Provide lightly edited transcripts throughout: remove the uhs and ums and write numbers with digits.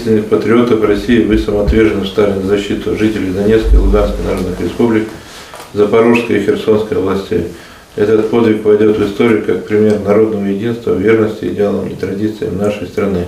истинных патриотов России, вы самоотверженно встали на защиту жителей Донецкой, Луганской народных республик, Запорожской и Херсонской областей. Этот подвиг войдет в историю как пример народного единства, верности идеалам и традициям нашей страны.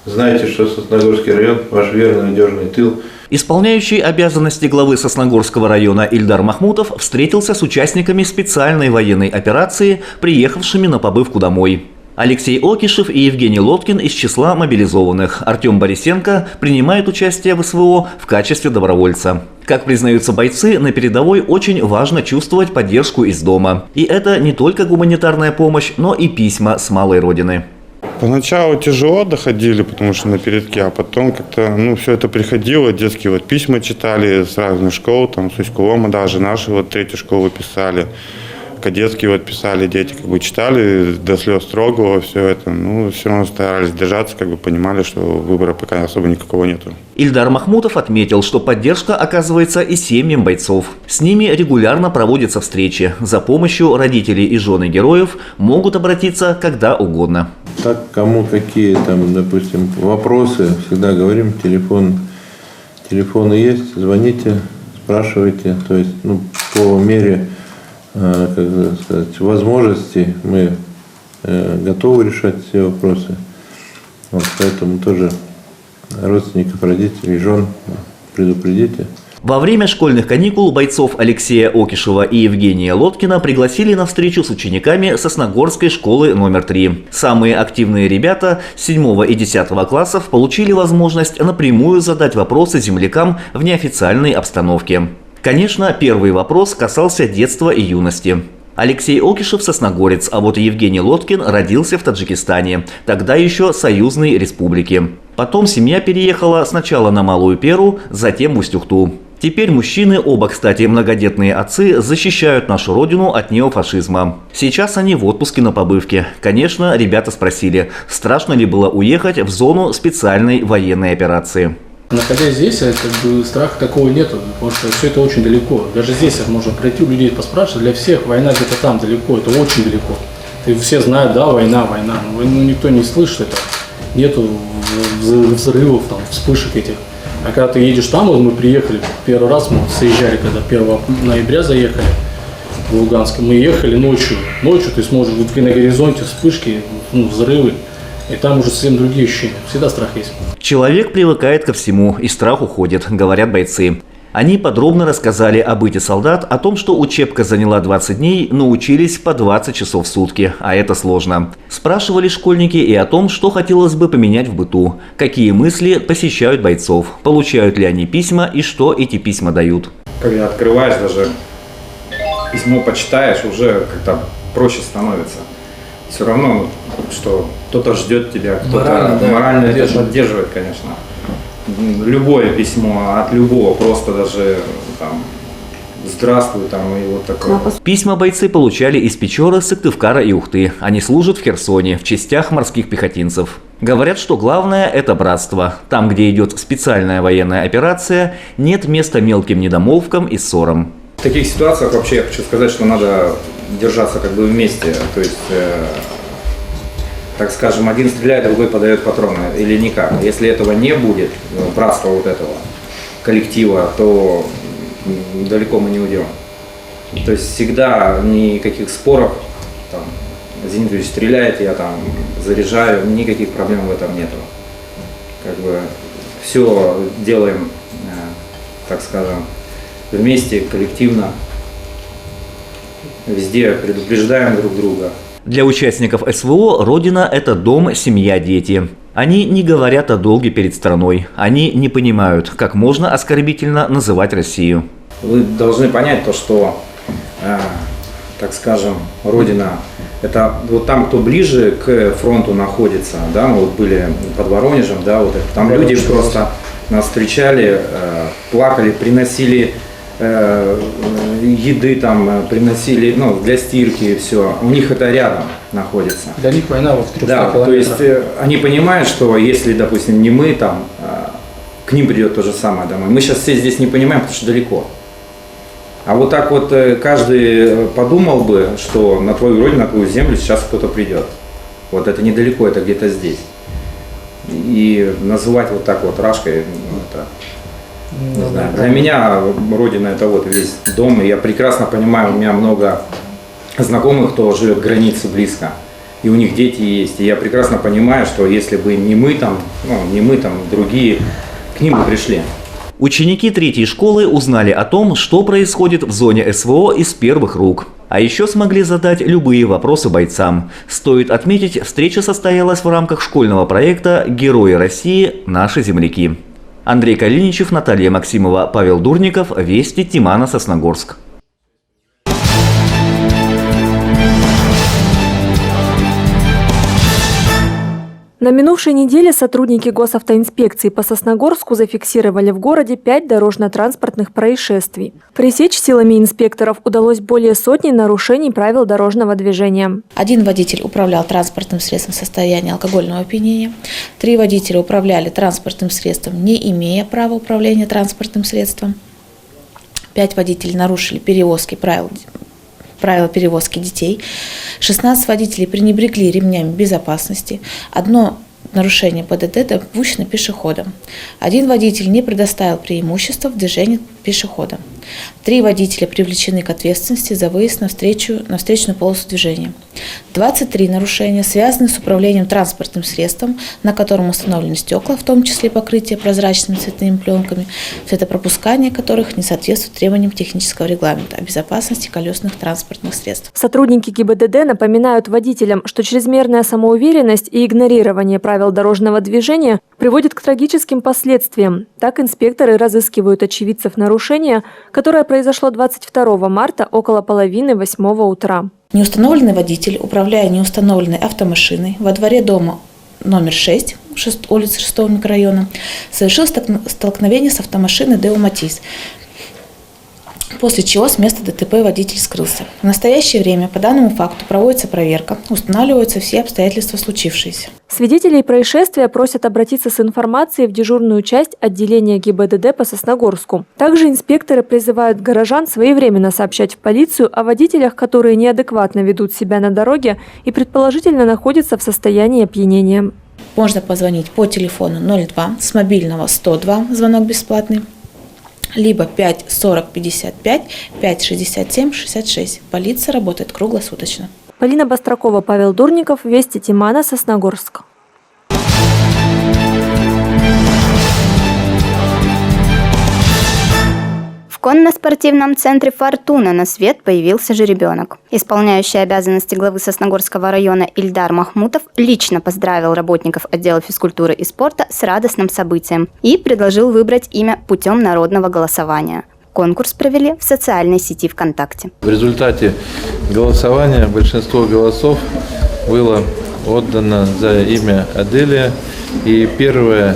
Знайте, что Сосногорский район – ваш верный надежный тыл. Исполняющий обязанности главы Сосногорского района Ильдар Махмутов встретился с участниками специальной военной операции, приехавшими на побывку домой. Алексей Окишев и Евгений Лоткин из числа мобилизованных. Артем Борисенко принимает участие в СВО в качестве добровольца. Как признаются бойцы, на передовой очень важно чувствовать поддержку из дома. И это не только гуманитарная помощь, но и письма с малой родины. Поначалу тяжело доходили, потому что на передке, а потом как-то все это приходило, детские письма читали с разных школ, там с Усть-Кулома даже, наши третью школу писали, кадетские писали, дети читали, до слез трогало все это, все равно старались держаться, понимали, что выбора пока особо никакого нету. Ильдар Махмутов отметил, что поддержка оказывается и семьям бойцов. С ними регулярно проводятся встречи. За помощью родители и жены героев могут обратиться когда угодно. Так, кому какие допустим, вопросы, всегда говорим, телефоны есть, звоните, спрашивайте. То есть, по мере возможностей мы готовы решать все вопросы. Поэтому тоже родственников, родителей, жен предупредите. Во время школьных каникул бойцов Алексея Окишева и Евгения Лоткина пригласили на встречу с учениками Сосногорской школы номер 3. Самые активные ребята 7 и 10 классов получили возможность напрямую задать вопросы землякам в неофициальной обстановке. Конечно, первый вопрос касался детства и юности. Алексей Окишев – сосногорец, а вот Евгений Лоткин родился в Таджикистане, тогда еще союзной республики. Потом семья переехала сначала на Малую Перу, затем в Усть-Ухту. Теперь мужчины, оба, кстати, многодетные отцы, защищают нашу родину от неофашизма. Сейчас они в отпуске на побывке. Конечно, ребята спросили, страшно ли было уехать в зону специальной военной операции. Находясь здесь, страха такого нету, потому что все это очень далеко. Даже здесь можно пройти у людей поспрашивать, для всех война где-то там далеко, это очень далеко. И все знают, да, война, но никто не слышит это. Нету взрывов, вспышек этих. А когда ты едешь там, мы приехали, первый раз мы соезжали, когда 1 ноября заехали в Луганск, мы ехали ночью ты сможешь, на горизонте вспышки, взрывы, и там уже совсем другие ощущения, всегда страх есть. Человек привыкает ко всему, и страх уходит, говорят бойцы. Они подробно рассказали о быте солдат, о том, что учебка заняла 20 дней, но учились по 20 часов в сутки, а это сложно. Спрашивали школьники и о том, что хотелось бы поменять в быту, какие мысли посещают бойцов, получают ли они письма и что эти письма дают. Когда открываешь, даже письмо почитаешь, уже как-то проще становится. Все равно, что кто-то ждет тебя, кто-то морально это поддерживает, конечно. Любое письмо от любого, просто даже здравствуй, и вот такое. Письма бойцы получали из Печоры, Сыктывкара и Ухты. Они служат в Херсоне, в частях морских пехотинцев. Говорят, что главное – это братство. Там, где идет специальная военная операция, нет места мелким недомолвкам и ссорам. В таких ситуациях вообще я хочу сказать, что надо держаться вместе. То есть, так скажем, один стреляет, другой подает патроны или никак. Если этого не будет, братства этого коллектива, то далеко мы не уйдем. То есть всегда никаких споров, Зенитович стреляет, я заряжаю, никаких проблем в этом нету. Все делаем, так скажем, вместе, коллективно, везде предупреждаем друг друга. Для участников СВО родина – это дом, семья, дети. Они не говорят о долге перед страной. Они не понимают, как можно оскорбительно называть Россию. Вы должны понять то, что, так скажем, родина – это там, кто ближе к фронту находится, да, мы были под Воронежем, да, там люди просто нас встречали, плакали, приносили еды, приносили, для стирки и все. У них это рядом находится. Для них война в 300 километрах. То есть они понимают, что если, допустим, не мы к ним придет то же самое домой. Мы сейчас все здесь не понимаем, потому что далеко. А вот так каждый подумал бы, что на твою родину, на твою землю сейчас кто-то придет. Это недалеко, это где-то здесь. И называть вот так вот Рашкой, ну, это, не знаю. Для меня родина это вот весь дом, и я прекрасно понимаю, у меня много знакомых, кто живет к границе близко, и у них дети есть, и я прекрасно понимаю, что если бы не мы там, другие, к ним бы пришли. Ученики третьей школы узнали о том, что происходит в зоне СВО из первых рук. А еще смогли задать любые вопросы бойцам. Стоит отметить, встреча состоялась в рамках школьного проекта «Герои России. Наши земляки». Андрей Калиничев, Наталья Максимова, Павел Дурников. Вести, Тимана, Сосногорск. На минувшей неделе сотрудники госавтоинспекции по Сосногорску зафиксировали в городе 5 дорожно-транспортных происшествий. Пресечь силами инспекторов удалось более сотни нарушений правил дорожного движения. Один водитель управлял транспортным средством в состоянии алкогольного опьянения. 3 водителя управляли транспортным средством, не имея права управления транспортным средством. 5 водителей нарушили правила перевозки детей. 16 водителей пренебрегли ремнями безопасности. 1 нарушение ПДД допущено пешеходом. 1 водитель не предоставил преимущества в движении пешехода. 3 водителя привлечены к ответственности за выезд на встречную полосу движения. 23 нарушения связаны с управлением транспортным средством, на котором установлены стекла, в том числе покрытие прозрачными цветными пленками, цветопропускание которых не соответствует требованиям технического регламента о безопасности колесных транспортных средств. Сотрудники ГИБДД напоминают водителям, что чрезмерная самоуверенность и игнорирование правил дорожного движения приводит к трагическим последствиям. Так инспекторы разыскивают очевидцев нарушения, которое произошло 22 марта около 7:30 утра. Неустановленный водитель, управляя неустановленной автомашиной во дворе дома номер 6, улицы 6 микрорайона, совершил столкновение с автомашиной Део Матис, после чего с места ДТП водитель скрылся. В настоящее время по данному факту проводится проверка, устанавливаются все обстоятельства случившиеся. Свидетелей происшествия просят обратиться с информацией в дежурную часть отделения ГИБДД по Сосногорску. Также инспекторы призывают горожан своевременно сообщать в полицию о водителях, которые неадекватно ведут себя на дороге и предположительно находятся в состоянии опьянения. Можно позвонить по телефону 02, с мобильного 102, звонок бесплатный, либо 5 40 55 5 67 66. Полиция работает круглосуточно. Полина Бастракова, Павел Дурников, Вести, Тимана, Сосногорск. В конно-спортивном центре «Фортуна» на свет появился жеребенок. Исполняющий обязанности главы Сосногорского района Ильдар Махмутов лично поздравил работников отдела физкультуры и спорта с радостным событием и предложил выбрать имя путем народного голосования. Конкурс провели в социальной сети ВКонтакте. В результате голосования большинство голосов было отдано за имя Аделия. И первый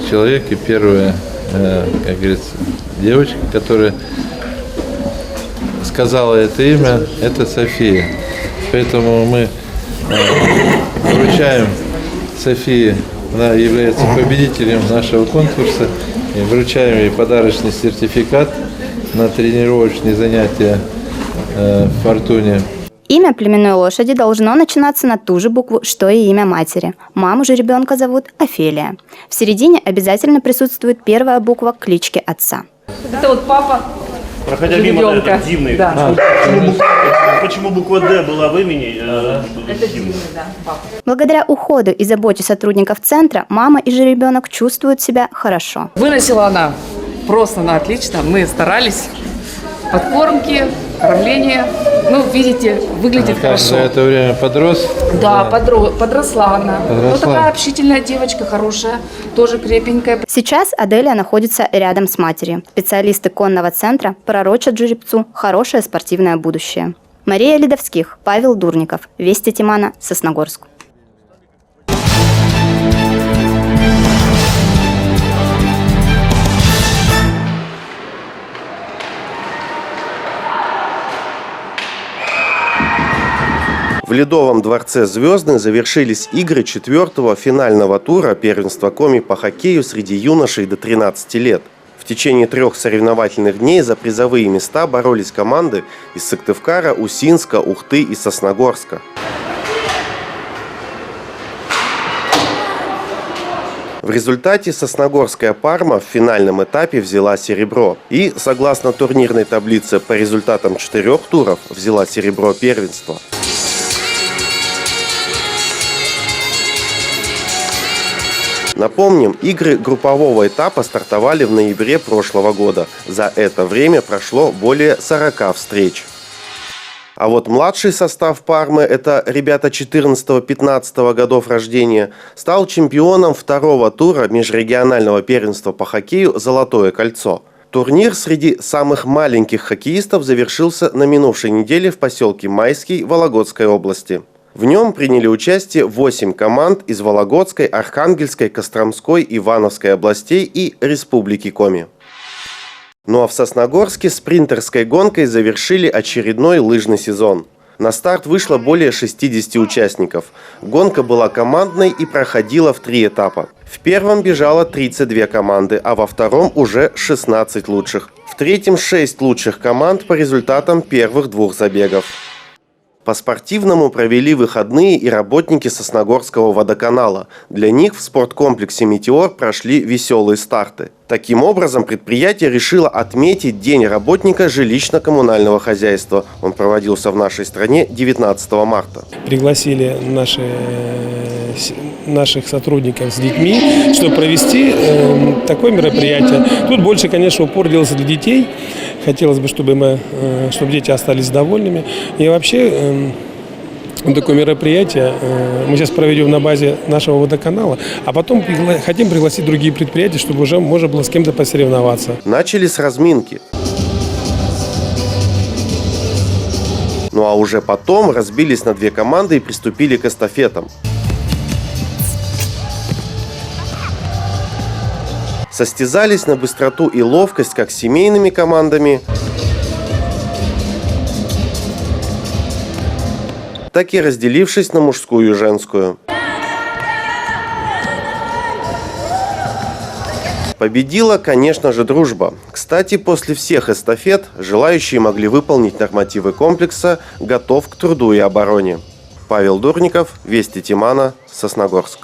человек и первая, как говорится, девочка, которая сказала это имя, это София. Поэтому мы вручаем Софии, она является победителем нашего конкурса, и вручаем ей подарочный сертификат на тренировочные занятия в «Фортуне». Имя племенной лошади должно начинаться на ту же букву, что и имя матери. Маму же ребенка зовут Офелия. В середине обязательно присутствует первая буква клички отца. Это вот папа. Проходя мимо, это дивный. Да. Почему буква «Д» была в имени? Это дивный, да, папа. Благодаря уходу и заботе сотрудников центра мама и жеребенок чувствуют себя хорошо. Выносила она просто на отлично. Мы старались. Подкормки, кормление. Ну, видите, выглядит хорошо. За это время подрос? Да, подросла она. Ну, такая общительная девочка, хорошая, тоже крепенькая. Сейчас Аделия находится рядом с матерью. Специалисты конного центра пророчат жеребцу хорошее спортивное будущее. Мария Ледовских, Павел Дурников, Вести, Тимана, Сосногорск. В Ледовом дворце «Звездный» завершились игры 4-го финального тура первенства Коми по хоккею среди юношей до 13 лет. В течение 3 соревновательных дней за призовые места боролись команды из Сыктывкара, Усинска, Ухты и Сосногорска. В результате сосногорская «Парма» в финальном этапе взяла серебро. И, согласно турнирной таблице, по результатам 4 туров взяла серебро первенства. Напомним, игры группового этапа стартовали в ноябре прошлого года. За это время прошло более 40 встреч. А вот младший состав «Пармы», это ребята 14-15 годов рождения, стал чемпионом 2-го тура межрегионального первенства по хоккею «Золотое кольцо». Турнир среди самых маленьких хоккеистов завершился на минувшей неделе в поселке Майский Вологодской области. В нем приняли участие 8 команд из Вологодской, Архангельской, Костромской, Ивановской областей и Республики Коми. Ну а в Сосногорске спринтерской гонкой завершили очередной лыжный сезон. На старт вышло более 60 участников. Гонка была командной и проходила в 3 этапа. В первом бежало 32 команды, а во втором уже 16 лучших. В третьем 6 лучших команд по результатам первых 2 забегов. По-спортивному провели выходные и работники Сосногорского водоканала. Для них в спорткомплексе «Метеор» прошли веселые старты. Таким образом, предприятие решило отметить День работника жилищно-коммунального хозяйства. Он проводился в нашей стране 19 марта. Пригласили наших сотрудников с детьми, чтобы провести такое мероприятие. Тут больше, конечно, упор делался для детей. Хотелось бы, чтобы дети остались довольными. И вообще такое мероприятие мы сейчас проведем на базе нашего водоканала, а потом хотим пригласить другие предприятия, чтобы уже можно было с кем-то посоревноваться. Начали с разминки. Ну а уже потом разбились на 2 команды и приступили к эстафетам. Состязались на быстроту и ловкость как семейными командами, так и разделившись на мужскую и женскую. Победила, конечно же, дружба. Кстати, после всех эстафет желающие могли выполнить нормативы комплекса «Готов к труду и обороне». Павел Дурников, Вести Тимана, Сосногорск.